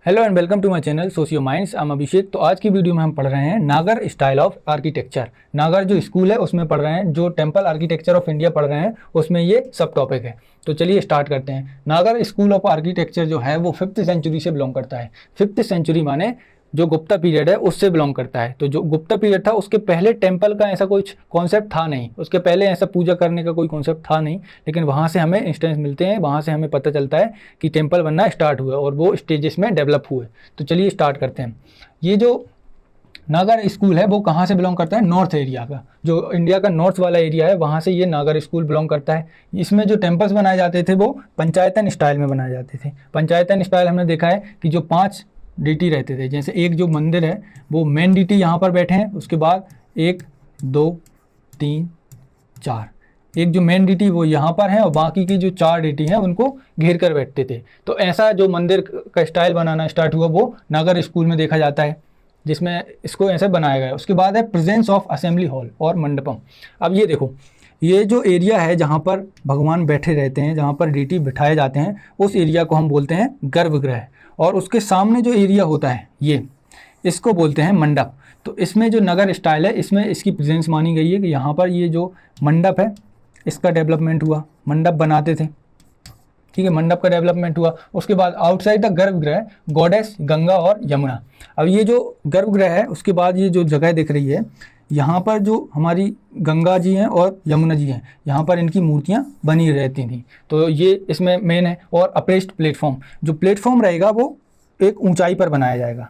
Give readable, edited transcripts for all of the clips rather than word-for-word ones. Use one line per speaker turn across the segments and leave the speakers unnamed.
Hello and welcome to my channel socio minds. I am Abhishek. तो आज की video में हम पढ़ रहे हैं नागर स्टाइल ऑफ आर्किटेक्चर। नागर जो स्कूल है उसमें पढ़ रहे हैं, जो टेम्पल आर्किटेक्चर ऑफ इंडिया पढ़ रहे हैं उसमें ये सब टॉपिक है। तो चलिए स्टार्ट करते हैं। नागर स्कूल ऑफ आर्किटेक्चर जो है वो 5th सेंचुरी से बिलोंग करता है। 5th सेंचुरी माने जो गुप्ता पीरियड है उससे बिलोंग करता है। तो जो गुप्ता पीरियड था उसके पहले टेम्पल का ऐसा कुछ कॉन्सेप्ट था नहीं, उसके पहले ऐसा पूजा करने का कोई कॉन्सेप्ट था नहीं, लेकिन वहाँ से हमें इंस्टेंस मिलते हैं, वहाँ से हमें पता चलता है कि टेम्पल बनना स्टार्ट हुआ और वो स्टेजेस में डेवलप हुए। तो चलिए स्टार्ट करते हैं। ये जो नागर स्कूल है वो कहाँ से बिलोंग करता है? नॉर्थ एरिया का, जो इंडिया का नॉर्थ वाला एरिया है वहाँ से ये नागर स्कूल बिलोंग करता है। इसमें जो टेम्पल्स बनाए जाते थे वो पंचायतन स्टाइल में बनाए जाते थे। पंचायतन स्टाइल हमने देखा है कि जो 5 डीटी रहते थे, जैसे एक जो मंदिर है वो मेन डीटी यहाँ पर बैठे हैं, उसके बाद 1 2 3 4, एक जो मेन डीटी वो यहाँ पर है और बाकी की जो 4 डीटी हैं उनको घेर कर बैठते थे। तो ऐसा जो मंदिर का स्टाइल बनाना स्टार्ट हुआ वो नागर स्कूल में देखा जाता है, जिसमें इसको ऐसे बनाया गया है। उसके बाद है प्रेजेंस ऑफ असेंबली हॉल और मंडपम। अब ये देखो, ये जो एरिया है जहाँ पर भगवान बैठे रहते हैं, जहाँ पर डीटी बिठाए जाते हैं, उस एरिया को हम बोलते हैं गर्भगृह। और उसके सामने जो एरिया होता है ये, इसको बोलते हैं मंडप। तो इसमें जो नगर स्टाइल है इसमें इसकी प्रेजेंस मानी गई है कि यहाँ पर ये जो मंडप है इसका डेवलपमेंट हुआ, मंडप बनाते थे, ठीक है, मंडप का डेवलपमेंट हुआ। उसके बाद आउटसाइड द गर्भगृह गॉडेस गंगा और यमुना। अब ये जो गर्भगृह है उसके बाद ये जो जगह दिख रही है यहाँ पर जो हमारी गंगा जी हैं और यमुना जी हैं, यहाँ पर इनकी मूर्तियाँ बनी रहती थी। तो ये इसमें मेन है। और अप्रेस्ड प्लेटफॉर्म, जो प्लेटफॉर्म रहेगा वो एक ऊंचाई पर बनाया जाएगा,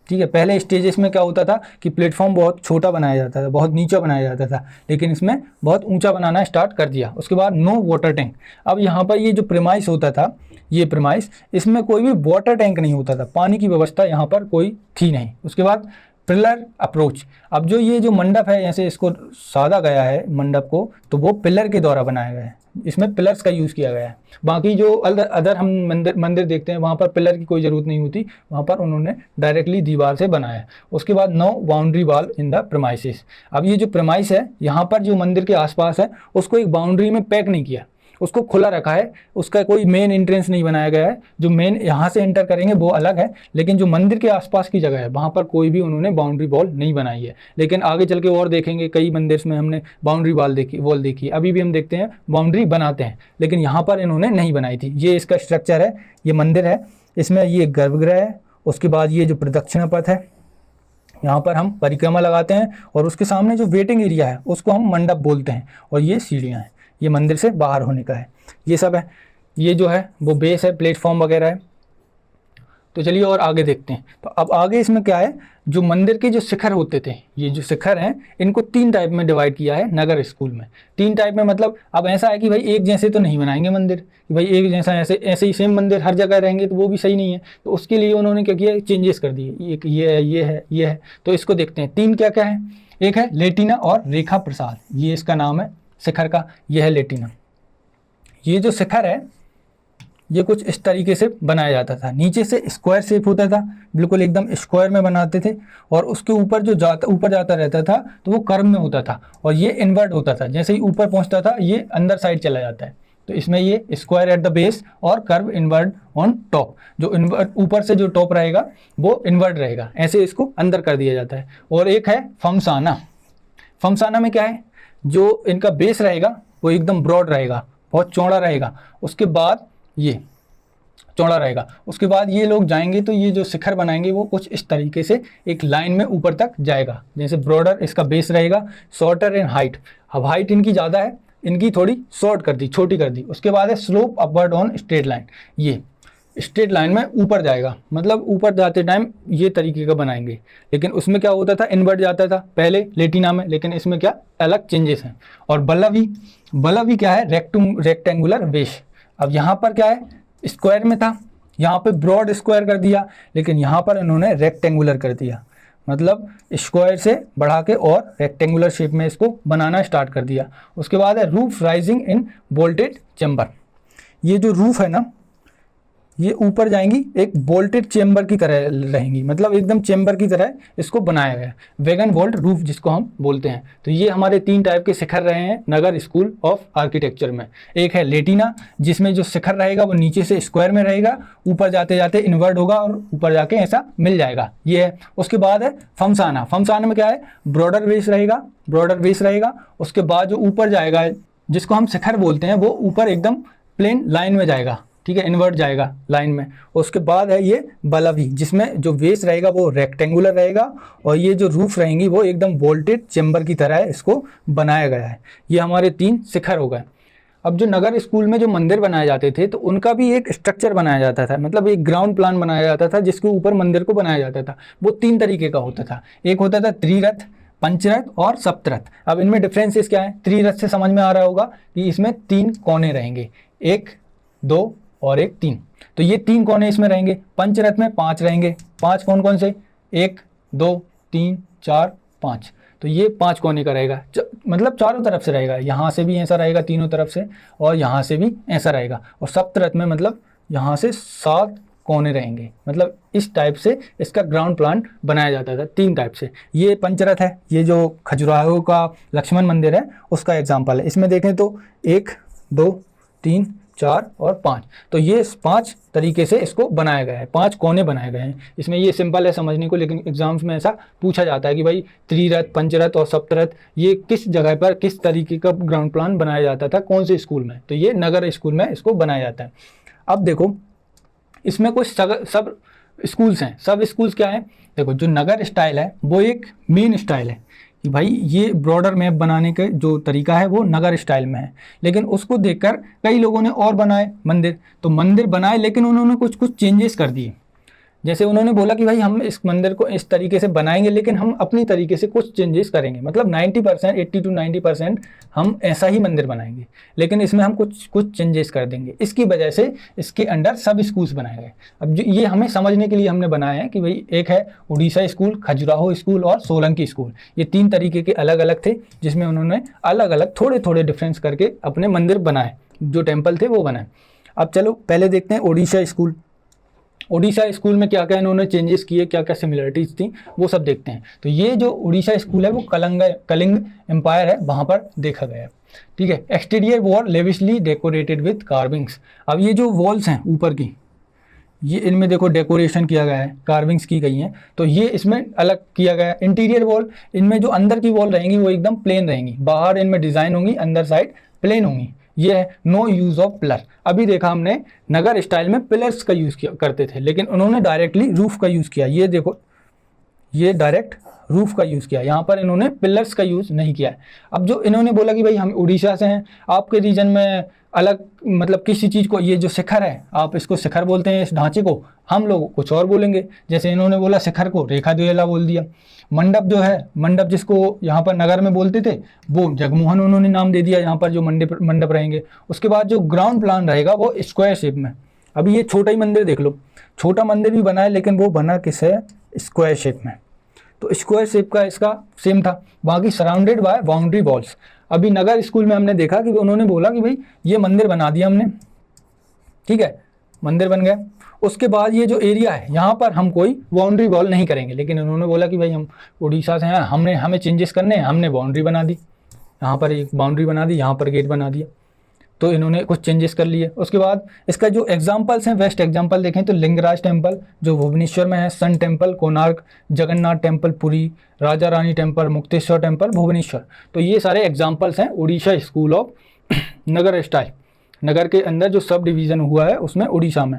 ठीक है। पहले स्टेजेस में क्या होता था कि प्लेटफॉर्म बहुत छोटा बनाया जाता था, बहुत नीचा बनाया जाता था, लेकिन इसमें बहुत ऊंचा बनाना स्टार्ट कर दिया। उसके बाद नो वाटर टैंक। अब यहाँ पर ये जो प्रेमाइस होता था, ये प्रेमाइस, इसमें कोई भी वाटर टैंक नहीं होता था, पानी की व्यवस्था यहाँ पर कोई थी नहीं। उसके बाद पिलर अप्रोच। अब जो ये जो मंडप है जैसे इसको साधा गया है मंडप को, तो वो पिलर के द्वारा बनाया गया है, इसमें पिलर्स का यूज़ किया गया है। बाकी जो अदर हम मंदिर देखते हैं वहाँ पर पिलर की कोई ज़रूरत नहीं होती, वहाँ पर उन्होंने डायरेक्टली दीवार से बनाया है। उसके बाद no boundary wall in the premises. अब ये जो प्रेमाइस है यहाँ पर जो मंदिर के आसपास है उसको एक बाउंड्री में पैक नहीं किया, उसको खुला रखा है, उसका कोई मेन एंट्रेंस नहीं बनाया गया है। जो मेन यहाँ से एंटर करेंगे वो अलग है, लेकिन जो मंदिर के आसपास की जगह है वहाँ पर कोई भी उन्होंने बाउंड्री वॉल नहीं बनाई है। लेकिन आगे चल के और देखेंगे कई मंदिर में हमने बाउंड्री वॉल देखी, अभी भी हम देखते हैं बाउंड्री बनाते हैं, लेकिन यहाँ पर इन्होंने नहीं बनाई थी। ये इसका स्ट्रक्चर है, ये मंदिर है, इसमें ये गर्भगृह है। उसके बाद ये जो प्रदक्षिणा पथ है, यहाँ पर हम परिक्रमा लगाते हैं, और उसके सामने जो वेटिंग एरिया है उसको हम मंडप बोलते हैं, और ये सीढ़ियाँ हैं, ये मंदिर से बाहर होने का है, ये सब है। ये जो है वो बेस है, प्लेटफॉर्म वगैरह है। तो चलिए और आगे देखते हैं। तो अब आगे इसमें क्या है, जो मंदिर के जो शिखर होते थे, ये जो शिखर हैं इनको 3 टाइप में डिवाइड किया है नगर स्कूल में। 3 टाइप में मतलब अब ऐसा है कि भाई एक जैसे तो नहीं बनाएंगे मंदिर, कि भाई एक जैसा ऐसे ही सेम मंदिर हर जगह रहेंगे तो वो भी सही नहीं है। तो उसके लिए उन्होंने क्या किया, चेंजेस कर दिए। एक ये है। तो इसको देखते हैं 3 क्या क्या है। एक है लेटिना और रेखा प्रसाद, ये इसका नाम है शिखर का, यह है लेटिना। ये जो शिखर है ये कुछ इस तरीके से बनाया जाता था, नीचे से स्क्वायर शेप होता था, बिल्कुल एकदम स्क्वायर में बनाते थे, और उसके ऊपर जो ऊपर जाता रहता था तो वो कर्व में होता था, और ये इन्वर्ट होता था, जैसे ही ऊपर पहुंचता था ये अंदर साइड चला जाता है। तो इसमें ये स्क्वायर एट द बेस और कर्व इन्वर्ट ऑन टॉप, जो इन्वर्ट ऊपर से जो टॉप रहेगा वो इन्वर्ट रहेगा, ऐसे इसको अंदर कर दिया जाता है। और एक है फमसाना। फमसाना में क्या है, जो इनका बेस रहेगा वो एकदम ब्रॉड रहेगा, बहुत चौड़ा रहेगा, उसके बाद ये चौड़ा रहेगा। उसके बाद ये लोग जाएंगे तो ये जो शिखर बनाएंगे वो कुछ इस तरीके से एक लाइन में ऊपर तक जाएगा, जैसे ब्रॉडर इसका बेस रहेगा, शॉर्टर इन हाइट। अब हाइट इनकी ज़्यादा है, इनकी थोड़ी शॉर्ट कर दी, छोटी कर दी। उसके बाद है slope upward on straight line, ये स्ट्रेट लाइन में ऊपर जाएगा, मतलब ऊपर जाते टाइम ये तरीके का बनाएंगे। लेकिन उसमें क्या होता था, इन्वर्ट जाता था पहले लेटिना में, लेकिन इसमें क्या अलग चेंजेस हैं। और बल्लवी क्या है, रेक्टेंगुलर बेस। अब यहाँ पर क्या है, स्क्वायर में था, यहाँ पे ब्रॉड स्क्वायर कर दिया, लेकिन यहाँ पर इन्होंने रेक्टेंगुलर कर दिया, मतलब स्क्वायर से बढ़ा के और रेक्टेंगुलर शेप में इसको बनाना स्टार्ट कर दिया। उसके बाद है roof rising in bolted chamber. ये जो रूफ है ना, ये ऊपर जाएंगी, एक बोल्टेड चेम्बर की तरह रहेंगी, मतलब एकदम चेम्बर की तरह इसको बनाया गया है, वेगन वॉल्ड रूफ जिसको हम बोलते हैं। तो ये हमारे 3 टाइप के शिखर रहे हैं नगर स्कूल ऑफ आर्किटेक्चर में। एक है लेटिना, जिसमें जो शिखर रहेगा वो नीचे से स्क्वायर में रहेगा, ऊपर जाते जाते इन्वर्ट होगा और ऊपर जाके ऐसा मिल जाएगा, ये है। उसके बाद है फमसाना। फमसाना में क्या है, ब्रॉडर बेस रहेगा, ब्रॉडर बेस रहेगा। उसके बाद जो ऊपर जाएगा जिसको हम शिखर बोलते हैं वो ऊपर एकदम प्लेन लाइन में जाएगा, ठीक है, इन्वर्ट जाएगा लाइन में। उसके बाद है ये बलवी, जिसमें जो बेस रहेगा वो रेक्टेंगुलर रहेगा और ये जो रूफ रहेंगी वो एकदम वोल्टेड चेम्बर की तरह है, इसको बनाया गया है। ये हमारे 3 शिखर हो गए। अब जो नगर स्कूल में जो मंदिर बनाए जाते थे तो उनका भी एक स्ट्रक्चर बनाया जाता था, मतलब एक ग्राउंड प्लान बनाया जाता था जिसके ऊपर मंदिर को बनाया जाता था। वो 3 तरीके का होता था, एक होता था त्रिरथ, पंचरथ और सप्तरथ। अब इनमें डिफरेंसेस क्या है, त्रिरथ से समझ में आ रहा होगा कि इसमें 3 कोने रहेंगे, 1, 2 और 1, 3। तो ये 3 कोने इसमें रहेंगे। पंचरथ में 5 रहेंगे। 5 कौन कौन से, 1, 2, 3, 4, 5। तो ये 5 कोने का रहेगा, मतलब चारों तरफ से रहेगा, यहाँ से भी ऐसा रहेगा तीनों तरफ से और यहाँ से भी ऐसा रहेगा। और सप्तरथ में मतलब यहाँ से 7 कोने रहेंगे, मतलब इस टाइप से इसका ग्राउंड प्लान बनाया जाता था 3 टाइप से। ये पंचरथ है, ये जो खजुराहो का लक्ष्मण मंदिर है उसका एग्जाम्पल है। इसमें देखें तो 1, 2, 3, 4 और 5, तो ये 5 तरीके से इसको बनाया गया है, 5 कोने बनाए गए हैं। इसमें ये सिंपल है समझने को, लेकिन एग्जाम्स में ऐसा पूछा जाता है कि भाई त्रिरथ, पंचरथ और सप्तरथ ये किस जगह पर किस तरीके का ग्राउंड प्लान बनाया जाता था, कौन से स्कूल में। तो ये नगर स्कूल में इसको बनाया जाता है। अब देखो इसमें कुछ सब स्कूल्स हैं। सब स्कूल्स क्या है, देखो जो नगर स्टाइल है वो एक मेन स्टाइल है कि भाई ये ब्रॉडर मैप बनाने का जो तरीका है वो नगर स्टाइल में है, लेकिन उसको देखकर कई लोगों ने और बनाए मंदिर। तो मंदिर बनाए लेकिन उन्होंने कुछ कुछ चेंजेस कर दिए। जैसे उन्होंने बोला कि भाई हम इस मंदिर को इस तरीके से बनाएंगे लेकिन हम अपनी तरीके से कुछ चेंजेस करेंगे, मतलब 90%, 80 to 90% हम ऐसा ही मंदिर बनाएंगे, लेकिन इसमें हम कुछ चेंजेस कर देंगे। इसकी वजह से इसके अंडर सब स्कूल्स बनाए गए। अब जो ये हमें समझने के लिए हमने बनाया है कि भाई एक है उड़ीसा स्कूल, खजुराहो स्कूल और सोलंकी स्कूल। ये 3 तरीके के अलग अलग थे जिसमें उन्होंने अलग अलग थोड़े थोड़े डिफरेंस करके अपने मंदिर बनाए, जो टेम्पल थे वो बनाए। अब चलो पहले देखते हैं उड़ीसा स्कूल। उड़ीसा स्कूल में क्या क्या इन्होंने चेंजेस किए, क्या क्या सिमिलरिटीज़ थी, वो सब देखते हैं। तो ये जो उड़ीसा स्कूल है वो कलिंग एम्पायर है, वहाँ पर देखा गया है, ठीक है। Exterior wall lavishly decorated with carvings. अब ये जो वॉल्स हैं ऊपर की, ये इनमें देखो डेकोरेशन किया गया है, कार्विंग्स की गई हैं, तो ये इसमें अलग किया गया है। इंटीरियर वॉल, इनमें जो अंदर की वॉल रहेंगी वो एकदम प्लेन रहेंगी, बाहर इनमें डिज़ाइन होंगी, अंदर साइड प्लेन होंगी। ये है नो यूज़ ऑफ पिलर। अभी देखा हमने नगर स्टाइल में पिलर्स का यूज़ करते थे, लेकिन उन्होंने डायरेक्टली रूफ का यूज़ किया। ये देखो ये डायरेक्ट रूफ का यूज़ किया, यहाँ पर इन्होंने पिलर्स का यूज़ नहीं किया है। अब जो इन्होंने बोला कि भाई हम उड़ीसा से हैं, आपके रीजन में अलग मतलब किसी चीज़ को, ये जो शिखर है आप इसको शिखर बोलते हैं इस ढांचे को, हम लोग कुछ और बोलेंगे। जैसे इन्होंने बोला शिखर को रेखा द्वेला बोल दिया। मंडप जो है, मंडप जिसको यहाँ पर नगर में बोलते थे वो जगमोहन उन्होंने नाम दे दिया यहाँ पर जो मंडप रहेंगे। उसके बाद जो ग्राउंड प्लान रहेगा वो स्क्वायर शेप में। अभी ये छोटा ही मंदिर देख लो, छोटा मंदिर भी बना है लेकिन वो बना किस है, स्क्वायर शेप में। तो स्क्वायर शेप का इसका सेम था, बाकी सराउंडेड बाय बाउंड्री वॉल्स। अभी नगर स्कूल में हमने देखा कि उन्होंने बोला कि भाई ये मंदिर बना दिया हमने, ठीक है, मंदिर बन गया। उसके बाद ये जो एरिया है यहाँ पर हम कोई बाउंड्री वॉल नहीं करेंगे, लेकिन उन्होंने बोला कि भाई हम उड़ीसा से हैं, हमें चेंजेस करने हैं, हमने बाउंड्री बना दी, यहाँ पर एक बाउंड्री बना दी, यहाँ पर गेट बना दिया। तो इन्होंने कुछ चेंजेस कर लिए। उसके बाद इसका जो एग्जांपल्स हैं, बेस्ट एग्जांपल देखें तो लिंगराज टेम्पल जो भुवनेश्वर में है, sun temple Konark, Jagannath temple Puri, Raja Rani temple, Mukteshwar temple Bhubaneswar. तो ये सारे एग्जांपल्स हैं Orissa school of Nagar style. Nagar के अंदर जो सब डिवीज़न हुआ है उसमें उड़ीसा में।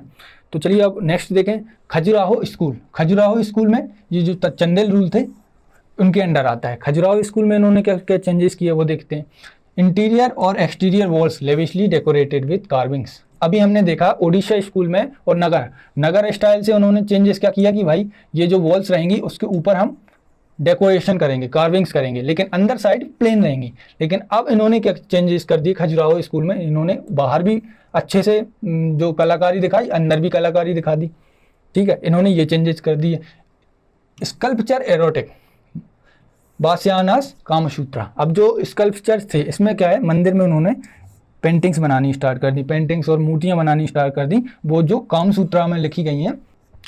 तो चलिए अब नेक्स्ट देखें खजुराहो स्कूल। खजुराहो स्कूल में ये जो चंदेल रूल थे उनके अंडर आता है। खजुराहो स्कूल में इन्होंने क्या क्या चेंजेस किए वो देखते हैं। इंटीरियर और exterior walls lavishly decorated with carvings. अभी हमने देखा उड़ीसा स्कूल में और नगर स्टाइल से उन्होंने चेंजेस क्या किया कि भाई ये जो वॉल्स रहेंगी उसके ऊपर हम डेकोरेशन करेंगे, कार्विंग्स करेंगे, लेकिन अंदर साइड प्लेन रहेंगी। लेकिन अब इन्होंने क्या चेंजेस कर दिए खजुराहो स्कूल में, इन्होंने बाहर भी अच्छे से जो कलाकारी दिखाई, अंदर भी कलाकारी दिखा दी, ठीक है। इन्होंने ये चेंजेस कर दिए। स्कल्पचर एरोटिक बास्यानास कामसूत्रा। अब जो स्कल्पचर थे इसमें क्या है, मंदिर में उन्होंने पेंटिंग्स बनानी स्टार्ट कर दी, पेंटिंग्स और मूर्तियाँ बनानी स्टार्ट कर दी, वो जो कामसूत्रा में लिखी गई हैं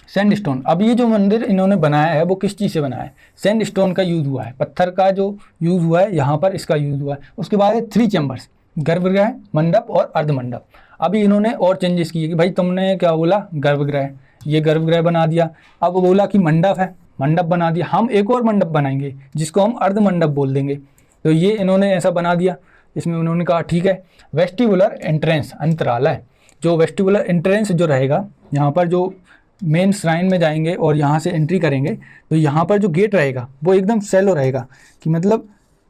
सैंडस्टोन। अब ये जो मंदिर इन्होंने बनाया है वो किस चीज़ से बनाया है, सैंडस्टोन का यूज़ हुआ है, पत्थर का जो यूज़ हुआ है यहाँ पर इसका यूज़ हुआ है। उसके बाद है 3 चैम्बर्स, गर्भगृह, मंडप और अर्धमंडप। अभी इन्होंने और चेंजेस किए कि भाई तुमने क्या बोला गर्भगृह, ये गर्भगृह बना दिया, अब बोला कि मंडप है, मंडप बना दिया, हम एक और मंडप बनाएंगे जिसको हम अर्धमंडप बोल देंगे। तो ये इन्होंने ऐसा बना दिया। इसमें उन्होंने कहा ठीक है, वेस्टिबुलर एंट्रेंस, अंतरालय, जो वेस्टिबुलर एंट्रेंस जो रहेगा यहाँ पर, जो मेन श्राइन में जाएंगे और यहाँ से एंट्री करेंगे तो यहाँ पर जो गेट रहेगा वो एकदम सैलो रहेगा, कि मतलब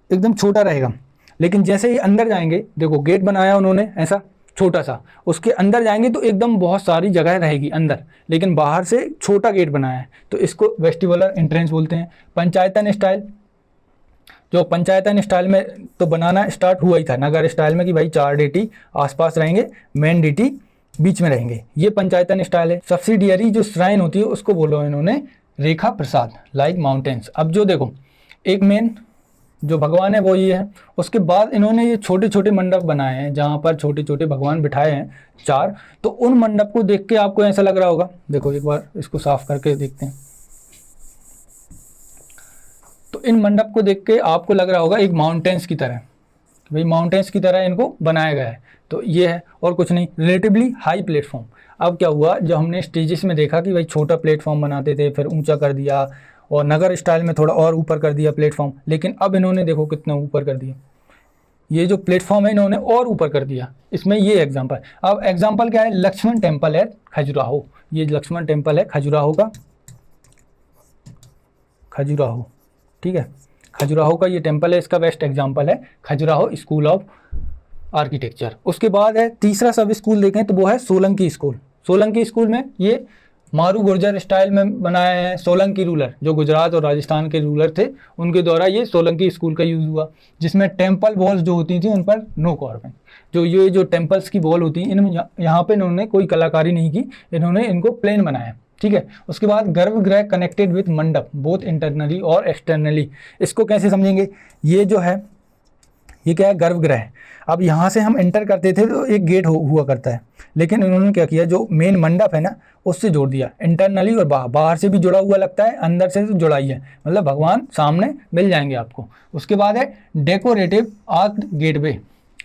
एकदम छोटा रहेगा। लेकिन जैसे ही अंदर जाएंगे, देखो गेट बनाया उन्होंने ऐसा छोटा सा, उसके अंदर जाएंगे तो एकदम बहुत सारी जगह रहेगी अंदर, लेकिन बाहर से छोटा गेट बनाया है, तो इसको वेस्टिबुलर एंट्रेंस बोलते हैं। पंचायतन स्टाइल, जो पंचायतन स्टाइल में तो बनाना स्टार्ट हुआ ही था नगर स्टाइल में, कि भाई 4 डीटी आसपास रहेंगे, मेन डीटी बीच में रहेंगे, ये पंचायतन स्टाइल है। सब्सिडियरी जो श्राइन होती है उसको बोलो इन्होंने रेखा प्रसाद, लाइक माउंटेन्स। अब जो देखो एक मेन जो भगवान है वो ये है, उसके बाद इन्होंने ये छोटे छोटे मंडप बनाए हैं जहाँ पर छोटे छोटे भगवान बिठाए हैं 4। तो उन मंडप को देख के आपको ऐसा लग रहा होगा, देखो एक बार इसको साफ करके देखते हैं, तो इन मंडप को देख के आपको लग रहा होगा एक माउंटेन्स की तरह, भाई माउंटेन्स की तरह इनको बनाया गया है। तो ये है और कुछ नहीं, रिलेटिवली हाई प्लेटफॉर्म। अब क्या हुआ, जब हमने स्टेजेस में देखा कि भाई छोटा प्लेटफॉर्म बनाते थे, फिर ऊंचा कर दिया, और नगर स्टाइल में थोड़ा और ऊपर कर दिया प्लेटफॉर्म, लेकिन अब इन्होंने देखो कितना ऊपर कर दिया, ये जो प्लेटफॉर्म है इन्होंने और ऊपर कर दिया। इसमें ये एग्जाम्पल, अब एग्जाम्पल क्या है, लक्ष्मण टेम्पल है खजुराहो, ये लक्ष्मण टेम्पल है खजुराहो का, खजुराहो, ठीक है, खजुराहो का ये टेम्पल है, इसका बेस्ट एग्जाम्पल है खजुराहो स्कूल ऑफ आर्किटेक्चर। उसके बाद है तीसरा सब स्कूल देखें तो वो है सोलंकी स्कूल। सोलंकी स्कूल में ये मारू गुर्जर स्टाइल में बनाया है, सोलंकी रूलर जो गुजरात और राजस्थान के रूलर थे उनके द्वारा ये सोलंकी स्कूल का यूज़ हुआ, जिसमें टेम्पल वॉल्स जो होती थी उन पर नो कार्विंग, जो ये जो टेम्पल्स की वॉल होती हैं इनमें यहाँ पे इन्होंने कोई कलाकारी नहीं की, इन्होंने इनको प्लेन बनाया, ठीक है। उसके बाद गर्भगृह कनेक्टेड विथ मंडप बोथ इंटरनली और एक्सटर्नली, इसको कैसे समझेंगे, ये जो है ये क्या है, गर्भगृह। अब यहाँ से हम एंटर करते थे तो एक गेट हुआ करता है, लेकिन इन्होंने क्या किया, जो मेन मंडप है ना उससे जोड़ दिया, इंटरनली और बाहर से भी जुड़ा हुआ लगता है, अंदर से तो जुड़ा ही है, मतलब भगवान सामने मिल जाएंगे आपको। उसके बाद है डेकोरेटिव आर्क्ड गेटवे।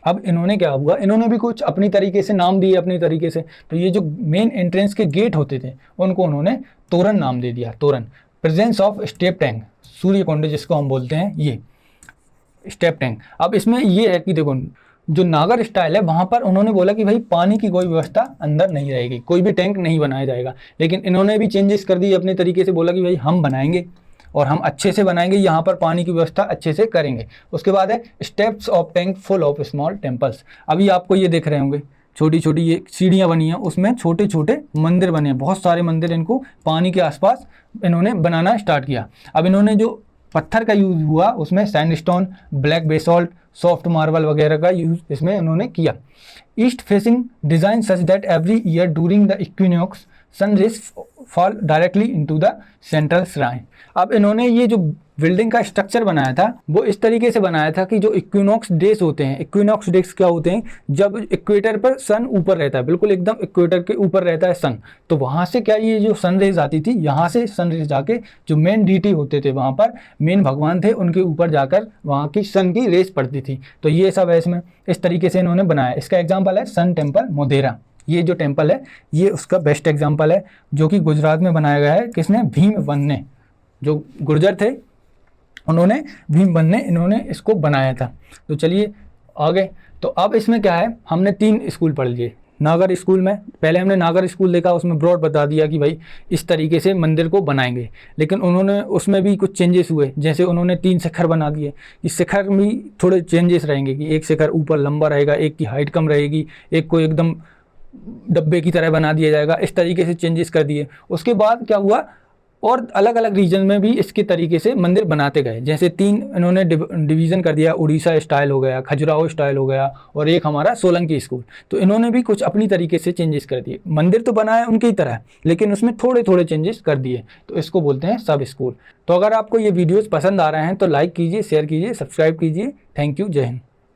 अब इन्होंने क्या हुआ, इन्होंने भी कुछ अपनी तरीके से नाम दिए अपनी तरीके से, तो ये जो मेन एंट्रेंस के गेट होते थे उनको उन्होंने तोरण नाम दे दिया, तोरण। प्रेजेंस ऑफ स्टेप टैंक, सूर्य कुंड जिसको हम बोलते हैं, ये स्टेप टैंक। अब इसमें ये है कि देखो जो नागर स्टाइल है वहाँ पर उन्होंने बोला कि भाई पानी की कोई व्यवस्था अंदर नहीं रहेगी, कोई भी टैंक नहीं बनाया जाएगा, लेकिन इन्होंने भी चेंजेस कर दिए अपने तरीके से, बोला कि भाई हम बनाएंगे और हम अच्छे से बनाएंगे, यहाँ पर पानी की व्यवस्था अच्छे से करेंगे। उसके बाद है steps of tank full of small temples. अभी आपको ये देख रहे होंगे छोटी छोटी ये सीढ़ियाँ बनी हैं, उसमें छोटे छोटे मंदिर बने हैं, बहुत सारे मंदिर इनको पानी के आसपास इन्होंने बनाना स्टार्ट किया। अब इन्होंने जो पत्थर का यूज़ हुआ उसमें sandstone, black basalt, soft marble वगैरह का यूज़ इसमें उन्होंने किया। East facing design such that every year during the equinox sun rays fall directly into the central shrine. अब इन्होंने ये जो बिल्डिंग का स्ट्रक्चर बनाया था वो इस तरीके से बनाया था कि जो इक्विनॉक्स डेज होते हैं, इक्विनॉक्स डेज क्या होते हैं, जब इक्वेटर पर सन ऊपर रहता है, बिल्कुल एकदम इक्वेटर के ऊपर रहता है सन, तो वहाँ से क्या ये जो सन रेज आती थी, यहाँ से सन रेज जाके जो मेन डीटी होते थे वहाँ पर मेन भगवान थे उनके ऊपर जाकर वहाँ की सन की रेज पड़ती थी। तो ये सब है इसमें, इस तरीके से इन्होंने बनाया। इसका एग्जाम्पल है सन टेम्पल मोधेरा, ये जो टेम्पल है ये उसका बेस्ट एग्जाम्पल है, जो कि गुजरात में बनाया गया है। किसने, भीमवन ने, जो गुर्जर थे उन्होंने, भीमवन ने इन्होंने इसको बनाया था। तो चलिए आगे, तो अब इसमें क्या है, हमने 3 स्कूल पढ़ लिए। नागर स्कूल में पहले हमने नागर स्कूल देखा, उसमें ब्रॉड बता दिया कि भाई इस तरीके से मंदिर को बनाएंगे, लेकिन उन्होंने उसमें भी कुछ चेंजेस हुए, जैसे उन्होंने 3 शिखर बना दिए। इस शिखर में थोड़े चेंजेस रहेंगे कि एक शिखर ऊपर लंबा रहेगा, एक की हाइट कम रहेगी, एक को एकदम डब्बे की तरह बना दिया जाएगा, इस तरीके से चेंजेस कर दिए। उसके बाद क्या हुआ, और अलग अलग रीजन में भी इसके तरीके से मंदिर बनाते गए, जैसे 3 इन्होंने डिवीज़न कर दिया, उड़ीसा स्टाइल हो गया, खजुराहो स्टाइल हो गया, और एक हमारा सोलंकी स्कूल। तो इन्होंने भी कुछ अपनी तरीके से चेंजेस कर दिए, मंदिर तो बनाया उनकी तरह लेकिन उसमें थोड़े थोड़े चेंजेस कर दिए, तो इसको बोलते हैं सब स्कूल। तो अगर आपको ये वीडियोज़ पसंद आ रहे हैं तो लाइक कीजिए, शेयर कीजिए, सब्सक्राइब कीजिए। थैंक यू, जय हिंद।